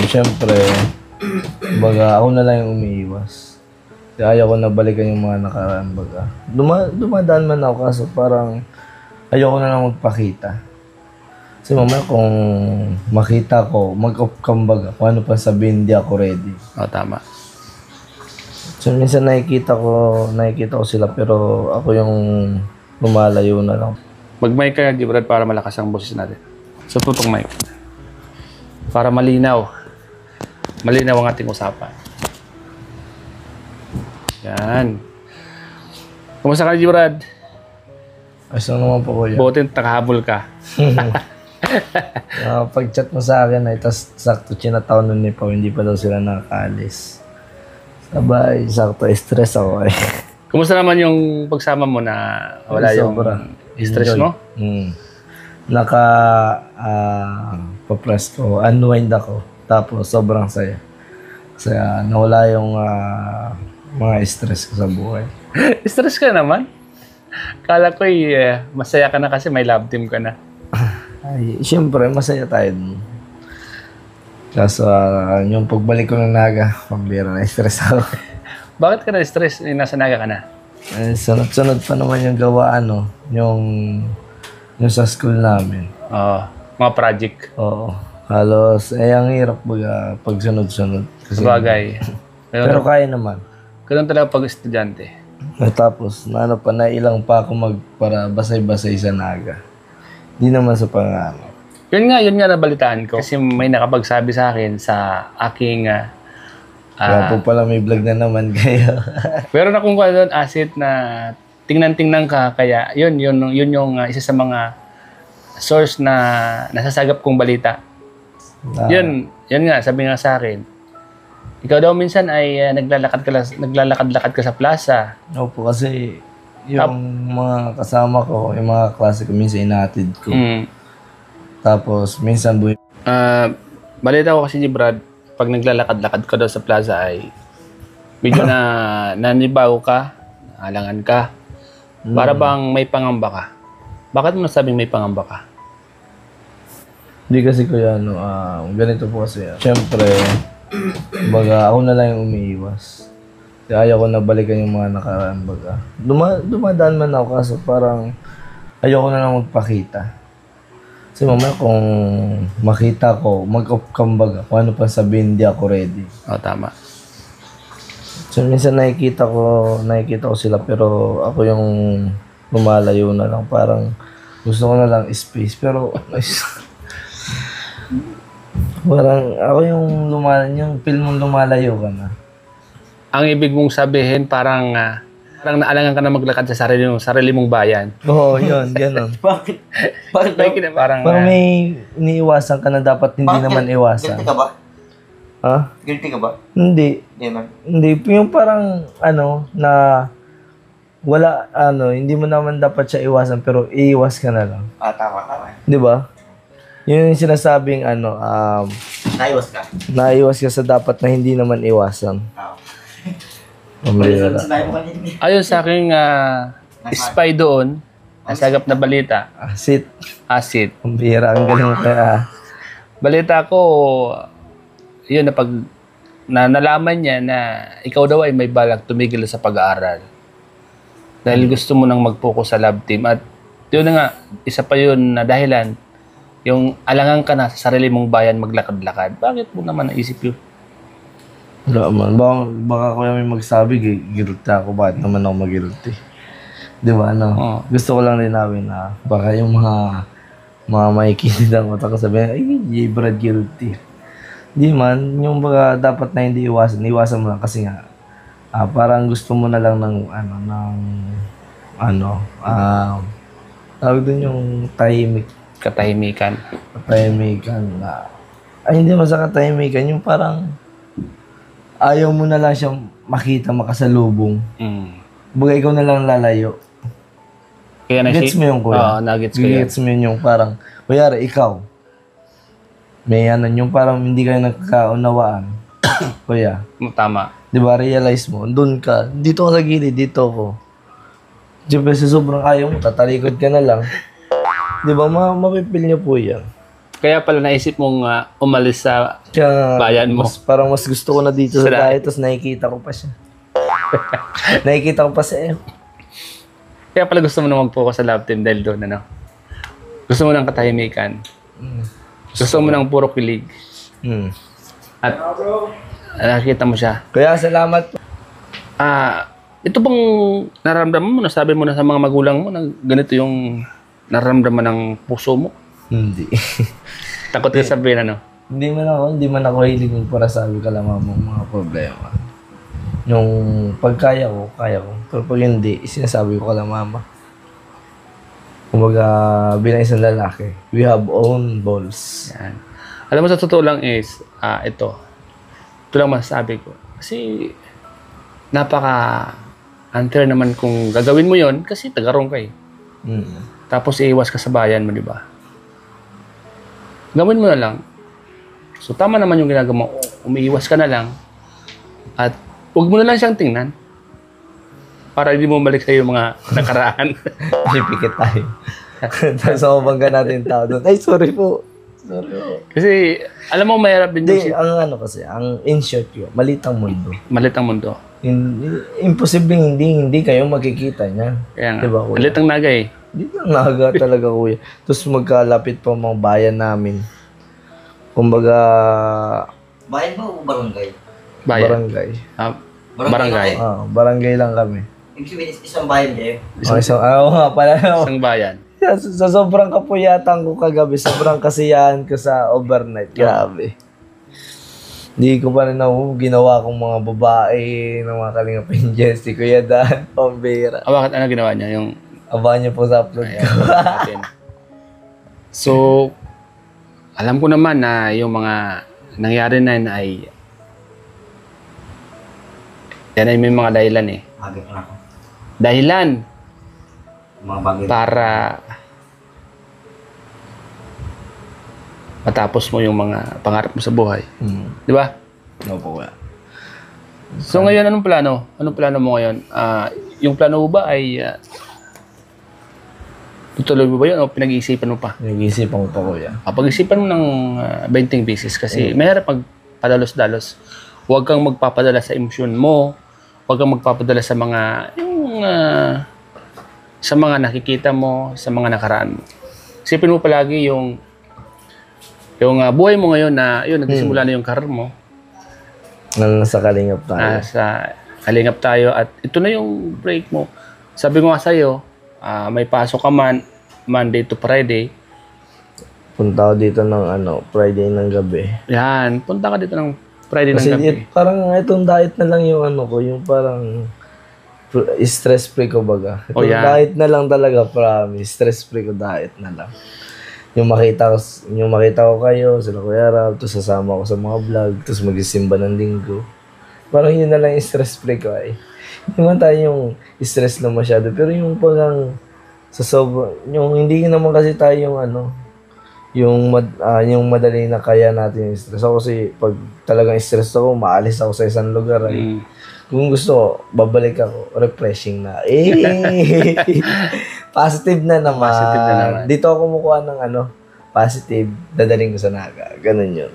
Siyempre, baga ako na lang yung umiiwas. Kaya ayaw ko na balikan yung mga nakaraan, baga. Dumadaan man ako kaso parang ayaw ko na lang magpakita. Kasi mamaya kung makita ko, mag-off baga, kung ano pa sabihin, hindi ako ready. O, tama. So minsan nakikita ko sila pero ako yung lumalayo na lang. Mag-mic ka, Gibrad, para malakas ang boses natin. Sa tutong mic. Para malinaw. Malinaw ang ating usapan. Yan. Kumusta ka, Gibrad? Ayos lang naman po, kuya. Buti nakahabol ka. Pag-chat mo sa akin ay tas sakto chinataw nun ni Pao, hindi pa daw sila nakakaalis. Sabay, sakto stress ako eh. Kumusta naman yung pagsama mo na wala yung stress mo? Pa-press ko, unwind ako. Tapos sobrang saya. Saya, nawala yung mga stress ko sa buhay. Stress ka naman? Kala ko masaya ka na kasi may love team ka na. Ay, siyempre, masaya tayo dun. Kaso, yung pagbalik ko ng Naga, pambira na stress ako. Bakit ka na-stress? Nasa Naga ka na? Eh, sunod-sunod pa naman yung gawaan, no? Yung sa school namin. Oo. Mga project. Oo. Halos, ang hirap pag sunod-sunod. Sabagay. Pero kaya naman. Ganun talaga pag estudyante. Tapos, nailang pa ako para basay-basay sa Naga. Di naman sa pangarap. Yun nga nabalitaan ko. Kasi may nakapagsabi sa akin sa aking... Kaya po pala may vlog na naman kayo. Pero na kung doon, asset na tingnan-tingnan ka. Kaya yun yung isa sa mga source na nasasagap kong balita. Yun nga, sabi nga sa akin. Ikaw daw minsan ay naglalakad-lakad ka sa plaza. Opo, kasi yung mga kasama ko, yung mga klase ko, minsan inahatid ko. Tapos, minsan balita ko kasi ni Brad, pag naglalakad-lakad ka daw sa plaza ay medyo nanibaw ka, alangan ka. Para bang may pangamba ka. Bakit mo nasabing may pangamba ka? Hindi kasi kuya, ganito po kasi. Siyempre, baga ako na lang yung umiiwas. Kaya ayaw ko na balikan yung mga nakaraan, baga. Dumadaan man ako kaso parang ayaw ko na lang magpakita. Kasi mamaya kung makita ko, mag-off baga, kung ano pa sabihin, hindi ako ready. O, tama. So minsan nakikita ko sila pero ako yung lumalayo na lang. Parang gusto ko na lang space. Pero parang ako yung feel mong lumalayo ka na. Ang ibig mong sabihin parang naalangan ka na maglakad sa sarili mong bayan. Oo, yun, gano'n. Bakit? Parang may iniiwasan ka na dapat hindi naman iwasan. Guilty ka ba? Ha? Guilty ka ba? Hindi. Hindi man. Hindi. Yung parang, na wala, hindi mo naman dapat siya iwasan pero iiwas ka na lang. Tama. Di ba? Yun yung sinasabing, Naiwas ka? naiwas ka sa dapat na hindi naman iwasan. Pambira. Sinabi mo kanina. ayon sa aking spy doon, nasagap na balita, Asit. Pambira. Ang galing mo kaya. balita ko, yun na nalaman niya na ikaw daw ay may balak tumigil sa pag-aaral. Dahil gusto mo nang mag-focus sa lab team. At yun na nga, isa pa yun na dahilan, yung alangan ka na sa sarili mong bayan maglakad-lakad. Bakit mo naman naisip yun? Wala man. Baka kuya may magsabi, guilty ako. Bakit naman ako mag-guilty? Di ba, Gusto ko lang linawin na baka yung mga makikinig ang utak ko sabihin, ay, Brad, guilty. Di man, yung baga dapat na hindi iwasan mo lang kasi nga, parang gusto mo na lang tawag dun yung Katahimikan. na, hindi man sa katahimikan, yung parang, ayaw mo na lang siyang makita, makasalubong. Baga ikaw na lang lalayo. Kaya Gets mo yung kuya? Oo, nagets ko yun. Gets mo yung parang, kuyari, ikaw, may yung parang hindi kayo nagkakaunawaan. Kuya. Tama. Di ba, realize mo, doon ka, dito ka sa gilid, dito ako. Siyempre, sa sobrang ayaw mo, tatalikod ka na lang. Di ba, mapipil niyo po yan. Kaya pala naisip mong umalis sa Kaya, bayan mo. parang mas gusto ko na dito sa Sa Daet, tapos nakikita ko pa siya. Nakikita ko pa siya. Kaya pala gusto mo na mag-focus sa love team dahil doon, ano? Gusto mo ng katahimikan. Gusto mo ng puro kilig. Hmm. At nakikita mo siya. Kaya salamat po. Ito bang nararamdaman mo? Nasabi mo na sa mga magulang mo na ganito yung nararamdaman ng puso mo? Hindi. Takot ka sabihin, ano? Hindi man ako hilig para sabi ka lang mga problema. Yung pagkaya ko, kaya ko. Pero pag hindi, sinasabi ko ka lang mama. Kumbaga, bilang isang lalaki, we have own balls. Yan. Alam mo, sa totoo lang is, ito lang masasabi ko. Kasi, napaka-unfair naman kung gagawin mo yon kasi tagarong ka eh. Tapos iiwas ka sa bayan mo, di ba? Gawin mo na lang. So, tama naman yung ginagawa mo. Umiiwas ka na lang. At huwag mo na lang siyang tingnan. Para hindi mo balik sa yung mga nakaraan. Pipikit tayo. Tapos mabangga natin yung tao doon. Ay, sorry po. Sorry po. Kasi, alam mo, mahirap din Hindi, ang in short yun, malitang mundo. malit ang mundo. Imposibleng hindi kayo makikita niyan. Kaya nga, Diba, kuya? malit ang naga eh. Hindi lang naga talaga, kuya. Tapos magkalapit pa mga bayan namin. Kumbaga, Bayan ba o barangay? Bayan. barangay. Barangay. Barangay lang kami. Ibig sabihin, isang bayan kayo. Nga pala. Isang bayan. Sa sobrang kapuyatan ko kagabi, sobrang kasiyahan ko sa overnight. Grabe. Hindi ko pa rin ginawa kong mga babae ng mga Kalingap Angels. Si Kuya Dan, pambira. Bakit ano ginawa niya? Yung Abangan niyo po sa upload ko. natin. So, alam ko naman na yung mga nangyari na yun ay yan ay may mga dahilan eh. Agad na ako. Dahilan Mga bagay. para matapos mo yung mga pangarap mo sa buhay. Di ba? Opo, kuya. So ngayon, anong plano? Anong plano mo ngayon? Yung plano mo ba ay tutuloy mo ba yun o pinag-iisipan mo pa? Nag-iisipan ko pa, kuya. Pag-isipan mo ng 20 beses kasi mahirap magpadalos-dalos. Huwag kang magpapadala sa emosyon mo. Huwag kang magpapadala sa mga sa mga nakikita mo, sa mga nakaraan mo. Isipin mo palagi yung buhay mo ngayon na yun, nagsisimula na yung career mo. Nasa Kalingap tayo. Sa Kalingap tayo at ito na yung break mo. Sabi ko nga sa'yo, may pasok ka man, Monday to Friday. Punta ako dito ng Friday ng gabi. Yan, punta ka dito ng Friday ng Kasi gabi. parang itong diet na lang yung ko, yung parang stress free ko baga. Itong yan. diet na lang talaga, promise. Stress free ko diet na lang. Yung makita ko kayo, sila Kuya Rab, tapos sasama ko sa mga vlog, tapos magsisimba ng linggo. Parang yun na lang yung stress free ko ay. Hindi man tayo yung stress na masyado, pero yung parang yung hindi naman kasi tayo yung madali na kaya natin yung stress. Ako kasi pag talagang stress ako, maalis ako sa isang lugar ay. Kung gusto ko, babalik ako, refreshing na. Positive na naman. Positive na naman. Dito ako kumukuha ng positive, dadaling ko sa Naga. Ganun yun.